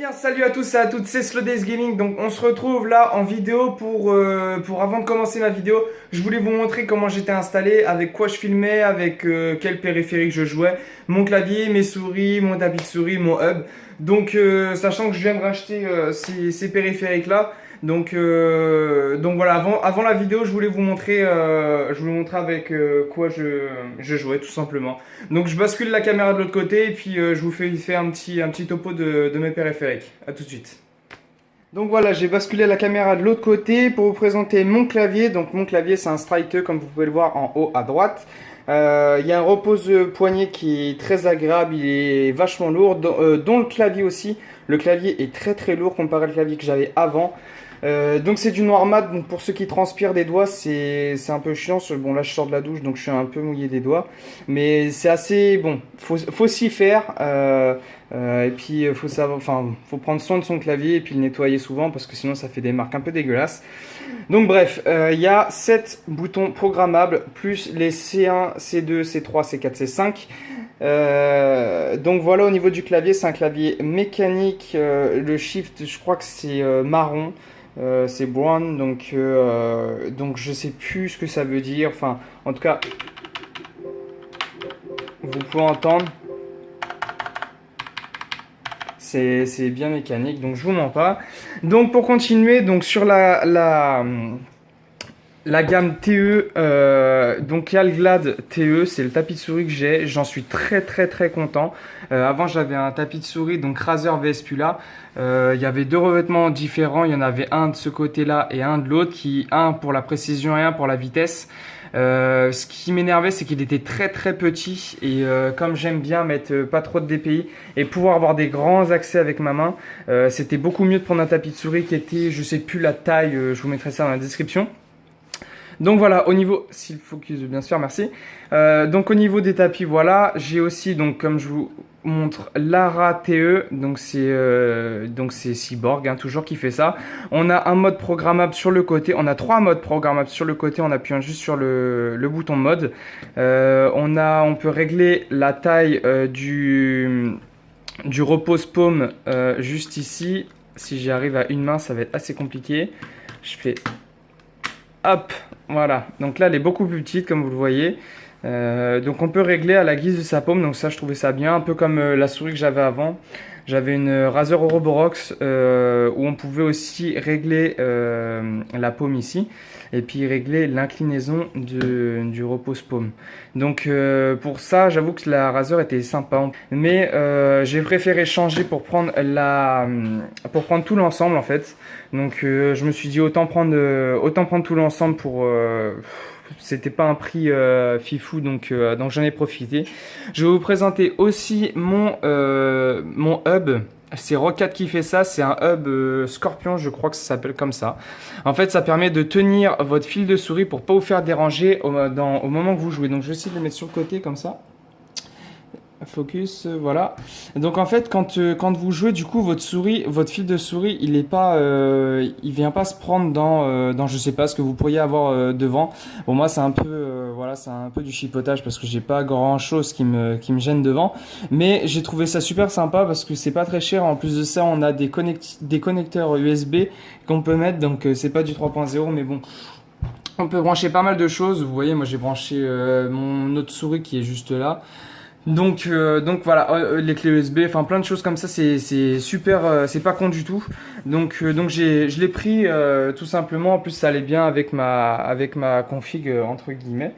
bien, salut à tous et à toutes, c'est Slowdays Gaming. Donc on se retrouve là en vidéo pour avant de commencer ma vidéo, je voulais vous montrer comment j'étais installé, avec quoi je filmais, avec quel périphérique je jouais, mon clavier, mes souris, mon tapis de souris, mon hub. Donc sachant que je viens de racheter ces périphériques là. Donc voilà, avant la vidéo, je voulais vous montrer avec quoi je jouais tout simplement. Donc je bascule la caméra de l'autre côté et puis je vous fais un petit topo de mes périphériques. A tout de suite. Donc voilà, j'ai basculé la caméra de l'autre côté pour vous présenter mon clavier. Donc mon clavier, c'est un Striker comme vous pouvez le voir en haut à droite. Il y a un repose-poignet qui est très agréable, il est vachement lourd, dont le clavier aussi. Le clavier est très très lourd comparé au clavier que j'avais avant. Donc c'est du noir mat, donc pour ceux qui transpirent des doigts, c'est un peu chiant. Bon là je sors de la douche donc je suis un peu mouillé des doigts, mais c'est assez bon, faut s'y faire. Et puis faut prendre soin de son clavier et puis le nettoyer souvent parce que sinon ça fait des marques un peu dégueulasses. Donc bref, il y a 7 boutons programmables plus les C1, C2, C3, C4, C5. Donc voilà, au niveau du clavier, c'est un clavier mécanique. Le shift, je crois que c'est marron. C'est brown, donc je sais plus ce que ça veut dire. Enfin, en tout cas, vous pouvez entendre. C'est bien mécanique, donc je vous mens pas. Donc pour continuer, donc sur la gamme TE, donc il y a le Glad TE, c'est le tapis de souris que j'ai. J'en suis très content. Avant j'avais un tapis de souris, donc Razer VS Pula. Il y avait deux revêtements différents. Il y en avait un de ce côté-là et un de l'autre, un pour la précision et un pour la vitesse. Ce qui m'énervait, c'est qu'il était très petit et comme j'aime bien mettre pas trop de DPI et pouvoir avoir des grands accès avec ma main, c'était beaucoup mieux de prendre un tapis de souris qui était, je sais plus la taille, je vous mettrai ça dans la description. Donc voilà, au niveau, s'il focus bien sûr, merci. Donc au niveau des tapis, voilà, j'ai aussi, donc comme je vous montre, Lara TE, donc c'est Cyborg, hein, toujours qui fait ça. On a un mode programmable sur le côté, on a 3 modes programmables sur le côté en appuyant juste sur le bouton mode. On peut régler la taille du repose-paume juste ici. Si j'y arrive à une main, ça va être assez compliqué. Je fais hop, voilà, donc là elle est beaucoup plus petite comme vous le voyez. Donc on peut régler à la guise de sa paume, donc ça je trouvais ça bien, un peu comme la souris que j'avais avant. J'avais une Razer Oroborox où on pouvait aussi régler la paume ici et puis régler l'inclinaison du repose-paume. Donc pour ça j'avoue que la Razer était sympa, mais j'ai préféré changer pour prendre tout l'ensemble en fait. Donc je me suis dit autant prendre tout l'ensemble pour c'était pas un prix fifou, donc j'en ai profité. Je vais vous présenter aussi mon hub. C'est Roccat qui fait ça, c'est un hub Scorpion, je crois que ça s'appelle comme ça. En fait, ça permet de tenir votre fil de souris pour pas vous faire déranger au moment que vous jouez. Donc je vais essayer de le mettre sur le côté comme ça. Focus, voilà. Donc en fait, quand vous jouez, du coup, votre fil de souris, il vient pas se prendre dans je sais pas ce que vous pourriez avoir devant. Bon, moi, c'est un peu, voilà, c'est un peu du chipotage parce que j'ai pas grand chose qui me gêne devant. Mais j'ai trouvé ça super sympa parce que c'est pas très cher. En plus de ça, on a des connecteurs USB qu'on peut mettre. Donc c'est pas du 3.0, mais bon. On peut brancher pas mal de choses. Vous voyez, moi, j'ai branché mon autre souris qui est juste là. Donc voilà, les clés USB, enfin plein de choses comme ça, c'est super, c'est pas con du tout. Donc je l'ai pris tout simplement. En plus ça allait bien avec ma config entre guillemets.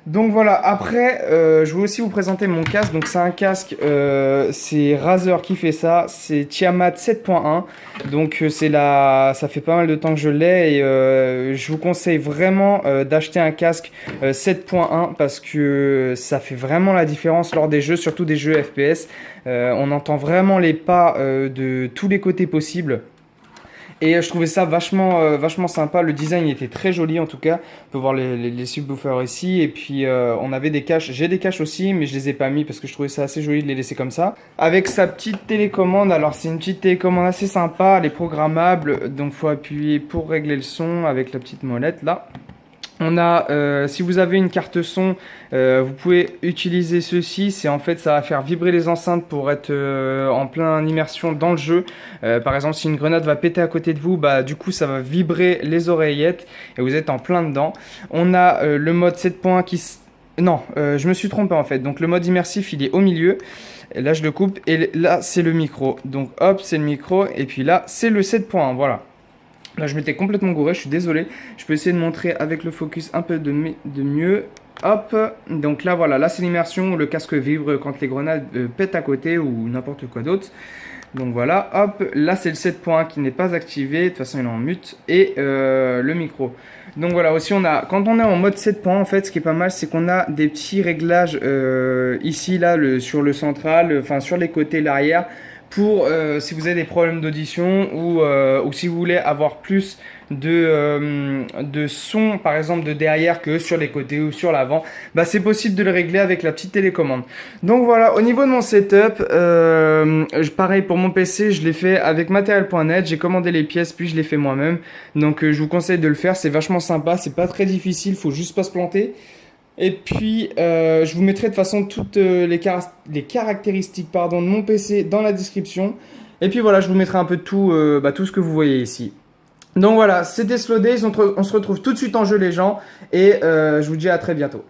Donc voilà, après je vais aussi vous présenter mon casque. Donc c'est un casque, c'est Razer qui fait ça, c'est Tiamat 7.1. Donc ça fait pas mal de temps que je l'ai et je vous conseille vraiment d'acheter un casque 7.1 parce que ça fait vraiment la différence lors des jeux, surtout des jeux FPS. On entend vraiment les pas de tous les côtés possibles. Et je trouvais ça vachement sympa. Le design était très joli en tout cas. On peut voir les subwoofers ici. Et puis on avait des caches. J'ai des caches aussi, mais je les ai pas mis parce que je trouvais ça assez joli de les laisser comme ça. Avec sa petite télécommande. Alors c'est une petite télécommande assez sympa. Elle est programmable. Donc faut appuyer pour régler le son avec la petite molette là. On a, si vous avez une carte son, vous pouvez utiliser ceci. C'est en fait, ça va faire vibrer les enceintes pour être en pleine immersion dans le jeu. Par exemple, si une grenade va péter à côté de vous, bah du coup, ça va vibrer les oreillettes et vous êtes en plein dedans. On a le mode 7 points qui... Non, je me suis trompé en fait. Donc le mode immersif, il est au milieu. Et là, je le coupe et là, c'est le micro. Donc hop, c'est le micro et puis là, c'est le 7 points. Voilà. Là, je m'étais complètement gouré, je suis désolé. Je peux essayer de montrer avec le focus un peu de mieux. Hop, donc là, voilà, là c'est l'immersion, le casque vibre quand les grenades pètent à côté ou n'importe quoi d'autre. Donc voilà, hop, là c'est le 7 points qui n'est pas activé, de toute façon il est en mute, et le micro. Donc voilà, aussi on a, quand on est en mode 7 points, en fait, ce qui est pas mal, c'est qu'on a des petits réglages ici, là, sur le central, enfin sur les côtés, l'arrière, pour si vous avez des problèmes d'audition ou si vous voulez avoir plus de son par exemple de derrière que sur les côtés ou sur l'avant, bah c'est possible de le régler avec la petite télécommande. Donc voilà, au niveau de mon setup, pareil pour mon PC, je l'ai fait avec Material.net, j'ai commandé les pièces puis je l'ai fait moi-même. Donc je vous conseille de le faire, c'est vachement sympa, c'est pas très difficile, faut juste pas se planter. Et puis, je vous mettrai de toute façon toutes les caractéristiques pardon, de mon PC dans la description. Et puis voilà, je vous mettrai un peu de tout, tout ce que vous voyez ici. Donc voilà, c'était Slow Days, on se retrouve tout de suite en jeu les gens. Et je vous dis à très bientôt.